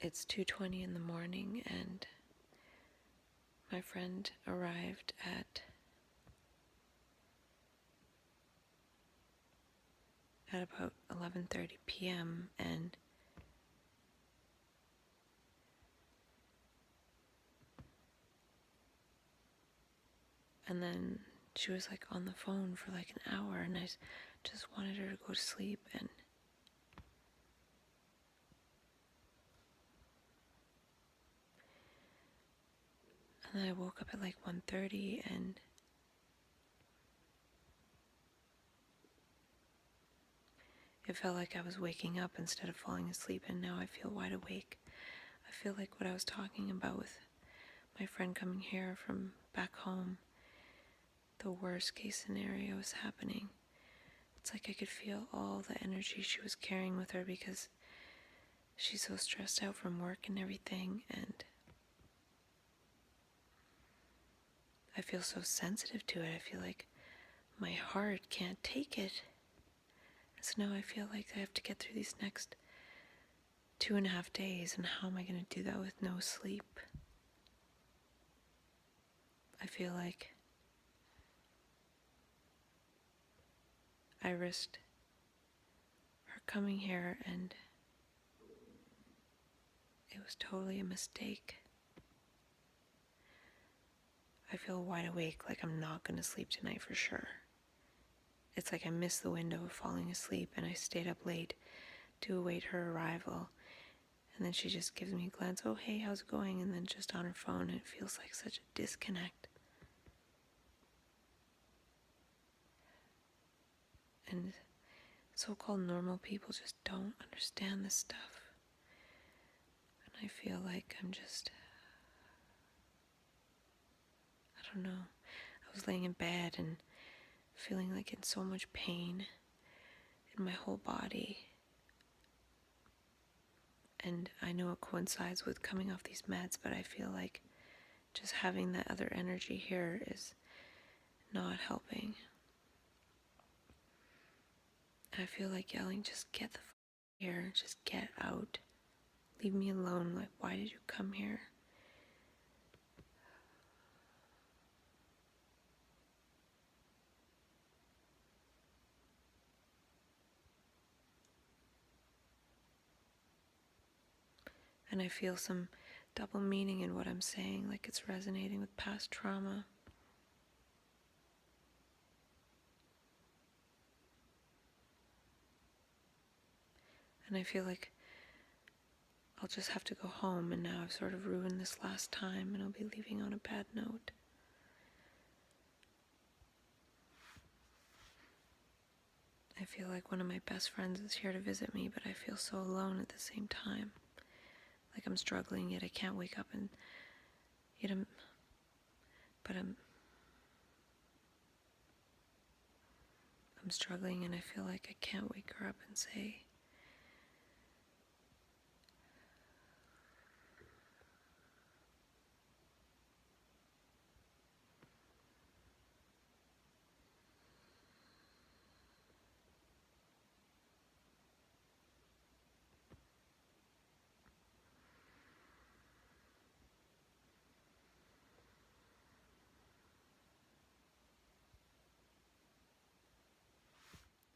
It's 2:20 in the morning, and my friend arrived at about 11:30 p.m. and then she was like on the phone for like an hour, and I just wanted her to go to sleep, and then I woke up at like 1:30, and it felt like I was waking up instead of falling asleep, and now I feel wide awake. I feel like what I was talking about with my friend coming here from back home, the worst case scenario is happening. It's like I could feel all the energy she was carrying with her because she's so stressed out from work and everything, and I feel so sensitive to it. I feel like my heart can't take it. So now I feel like I have to get through these next 2.5 days, and how am I going to do that with no sleep? I feel like I risked her coming here, and it was totally a mistake. I feel wide awake, like I'm not going to sleep tonight for sure. It's like I missed the window of falling asleep, and I stayed up late to await her arrival. And then she just gives me a glance, oh hey, how's it going? And then just on her phone, and it feels like such a disconnect. And so-called normal people just don't understand this stuff. And I feel like I'm just, I don't know. I was laying in bed and feeling like in so much pain in my whole body. And I know it coincides with coming off these meds, but I feel like just having that other energy here is not helping. I feel like yelling, just get the f here, just get out. Leave me alone. Like, why did you come here? And I feel some double meaning in what I'm saying, like it's resonating with past trauma. And I feel like I'll just have to go home, and now I've sort of ruined this last time, and I'll be leaving on a bad note. I feel like one of my best friends is here to visit me, but I feel so alone at the same time. Like I'm struggling, yet I can't wake up, and yet I'm struggling, and I feel like I can't wake her up and say,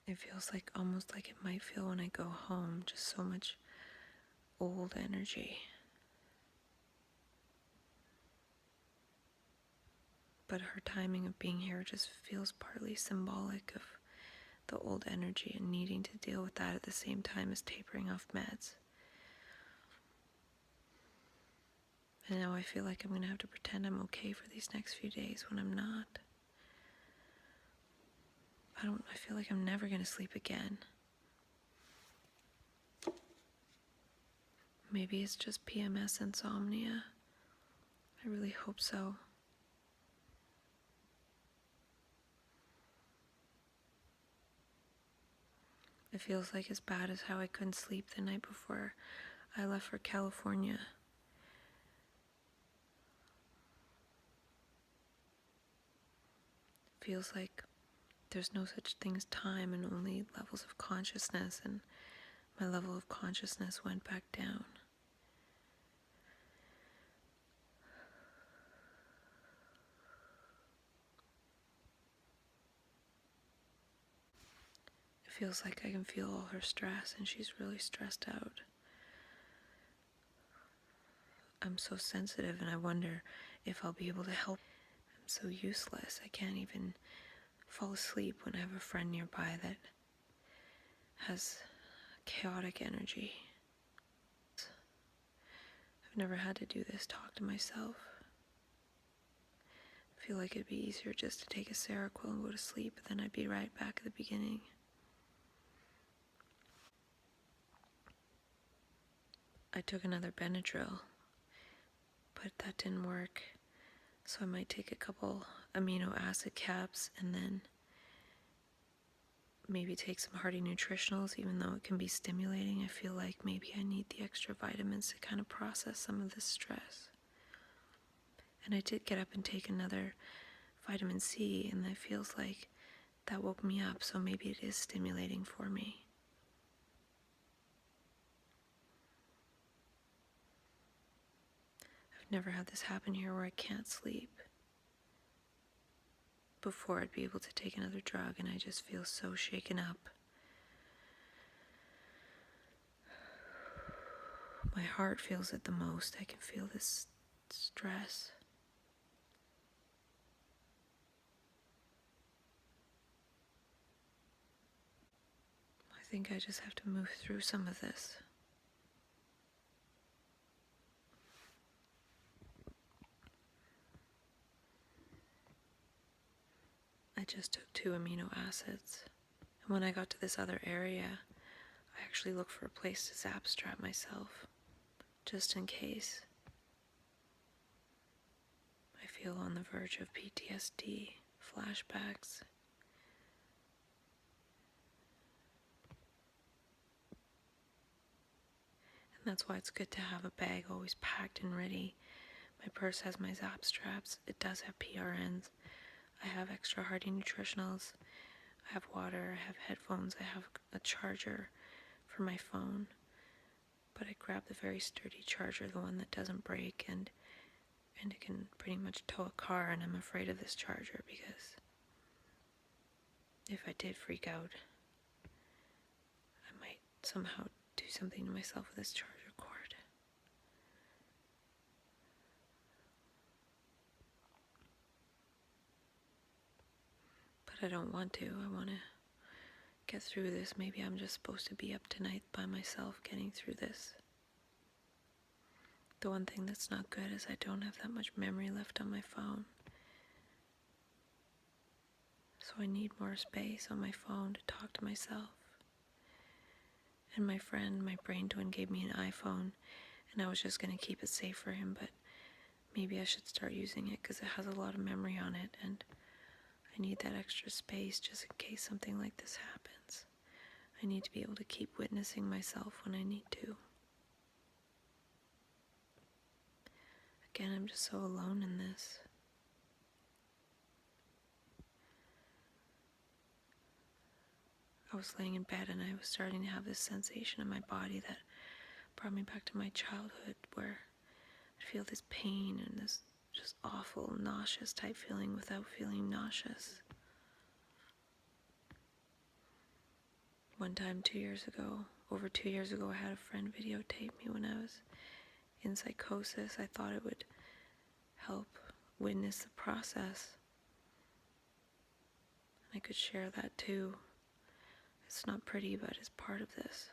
it feels like almost like it might feel when I go home, just so much old energy. But her timing of being here just feels partly symbolic of the old energy and needing to deal with that at the same time as tapering off meds. And now I feel like I'm going to have to pretend I'm okay for these next few days when I'm not. I feel like I'm never going to sleep again. Maybe it's just PMS insomnia. I really hope so. It feels like as bad as how I couldn't sleep the night before I left for California. It feels like there's no such thing as time and only levels of consciousness, and my level of consciousness went back down. feels like I can feel all her stress, and she's really stressed out. I'm so sensitive, and I wonder if I'll be able to help. I'm so useless. I can't even fall asleep when I have a friend nearby that has chaotic energy. I've never had to do this, talk to myself. I feel like it'd be easier just to take a Seroquel and go to sleep, but then I'd be right back at the beginning. I took another Benadryl, but that didn't work. So I might take a couple amino acid caps and then maybe take some hearty nutritionals, even though it can be stimulating. I feel like maybe I need the extra vitamins to kind of process some of this stress. And I did get up and take another vitamin C, and it feels like that woke me up, so maybe it is stimulating for me. I've never had this happen here where I can't sleep. Before I'd be able to take another drug, and I just feel so shaken up. My heart feels it the most. I can feel this stress. I think I just have to move through some of this. I just took 2 amino acids. And when I got to this other area, I actually looked for a place to zap strap myself, just in case. I feel on the verge of PTSD, flashbacks. And that's why it's good to have a bag always packed and ready. My purse has my zap straps. It does have PRNs. I have extra hearty nutritionals. I have water. I have headphones. I have a charger for my phone. But I grabbed the very sturdy charger, the one that doesn't break, and it can pretty much tow a car, and I'm afraid of this charger because if I did freak out, I might somehow do something to myself with this charger cord. But I don't want to. I want to get through this. Maybe I'm just supposed to be up tonight by myself getting through this. The one thing that's not good is I don't have that much memory left on my phone. So I need more space on my phone to talk to myself. And my friend, my brain twin, gave me an iPhone, and I was just going to keep it safe for him, but maybe I should start using it because it has a lot of memory on it, and I need that extra space just in case something like this happens. I need to be able to keep witnessing myself when I need to. Again, I'm just so alone in this. I was laying in bed and I was starting to have this sensation in my body that brought me back to my childhood, where I'd feel this pain and this just awful nauseous type feeling without feeling nauseous. One time 2 years ago, over 2 years ago, I had a friend videotape me when I was in psychosis. I thought it would help witness the process. And I could share that too. It's not pretty, but it's part of this.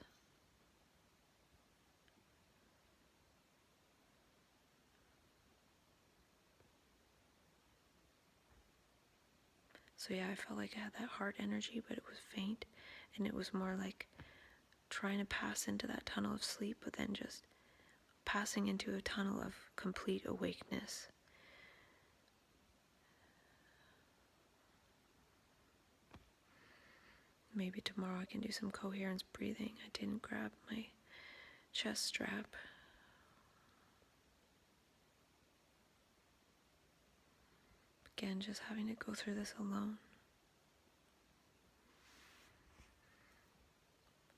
So yeah, I felt like I had that heart energy, but it was faint, and it was more like trying to pass into that tunnel of sleep, but then just passing into a tunnel of complete awakeness. Maybe tomorrow I can do some coherence breathing. I didn't grab my chest strap. Again, just having to go through this alone.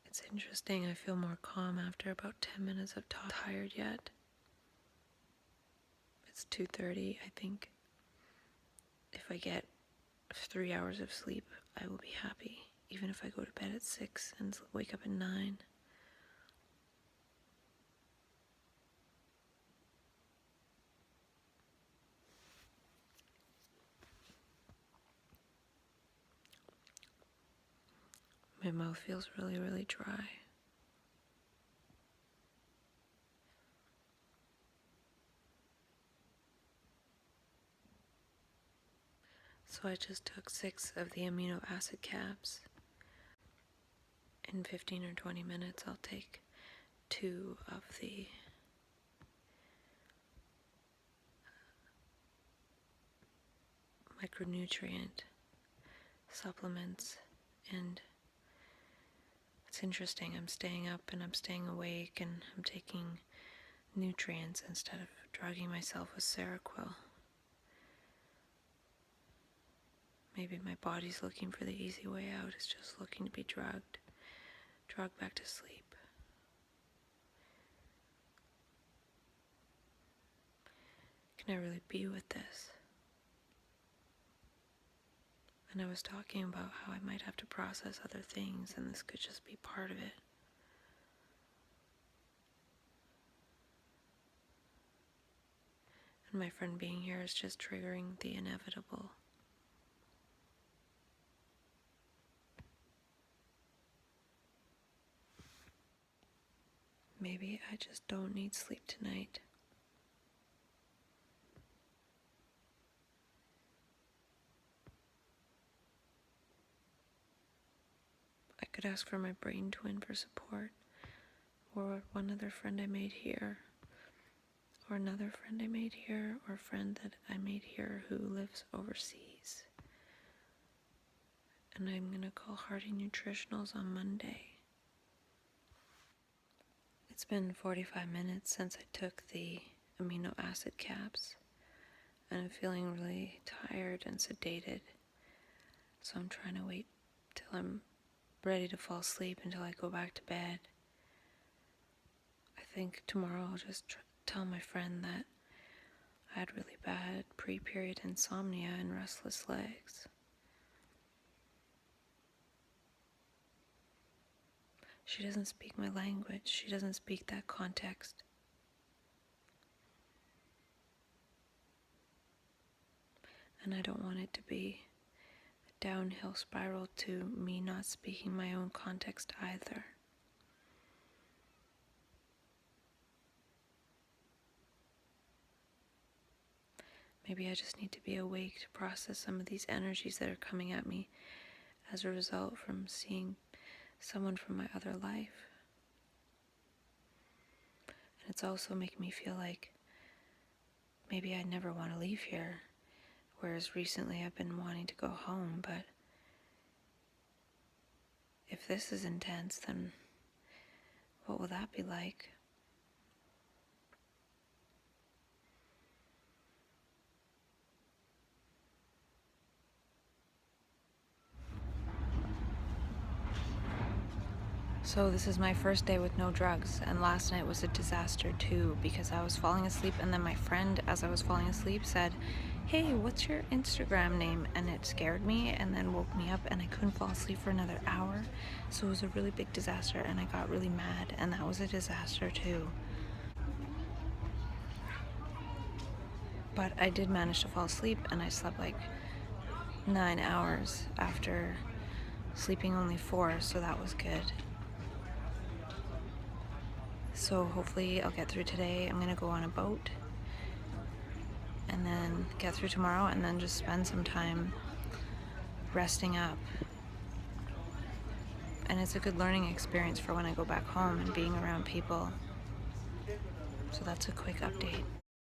It's interesting, I feel more calm after about 10 minutes of talk. Tired yet? It's 2:30. I think if I get 3 hours of sleep, I will be happy. even if I go to bed at 6 and wake up at 9. My mouth feels really, really dry. So I just took 6 of the amino acid caps. In 15 or 20 minutes, I'll take 2 of the micronutrient supplements, and it's interesting. I'm staying up and I'm staying awake and I'm taking nutrients instead of drugging myself with Seroquel. Maybe my body's looking for the easy way out. It's just looking to be drugged back to sleep. Can I really be with this? And I was talking about how I might have to process other things, and this could just be part of it. And my friend being here is just triggering the inevitable. Maybe I just don't need sleep tonight. I could ask for my brain twin for support, or one other friend I made here, or another friend I made here, or a friend that I made here who lives overseas. And I'm gonna call Hearty Nutritionals on Monday. It's been 45 minutes since I took the amino acid caps, and I'm feeling really tired and sedated. So I'm trying to wait till I'm ready to fall asleep until I go back to bed. I think tomorrow I'll just tell my friend that I had really bad pre-period insomnia and restless legs. She doesn't speak my language. She doesn't speak that context. And I don't want it to be a downhill spiral to me not speaking my own context either. Maybe I just need to be awake to process some of these energies that are coming at me as a result from seeing someone from my other life. And it's also making me feel like maybe I never want to leave here, whereas recently I've been wanting to go home. But if this is intense, then what will that be like? So this is my first day with no drugs, and last night was a disaster too, because I was falling asleep and then my friend, as I was falling asleep, said, "Hey, what's your Instagram name?" And it scared me and then woke me up, and I couldn't fall asleep for another hour. So it was a really big disaster, and I got really mad, and that was a disaster too. But I did manage to fall asleep, and I slept like 9 hours after sleeping only 4, so that was good. So hopefully I'll get through today. I'm gonna go on a boat and then get through tomorrow, and then just spend some time resting up. And it's a good learning experience for when I go back home and being around people. So that's a quick update.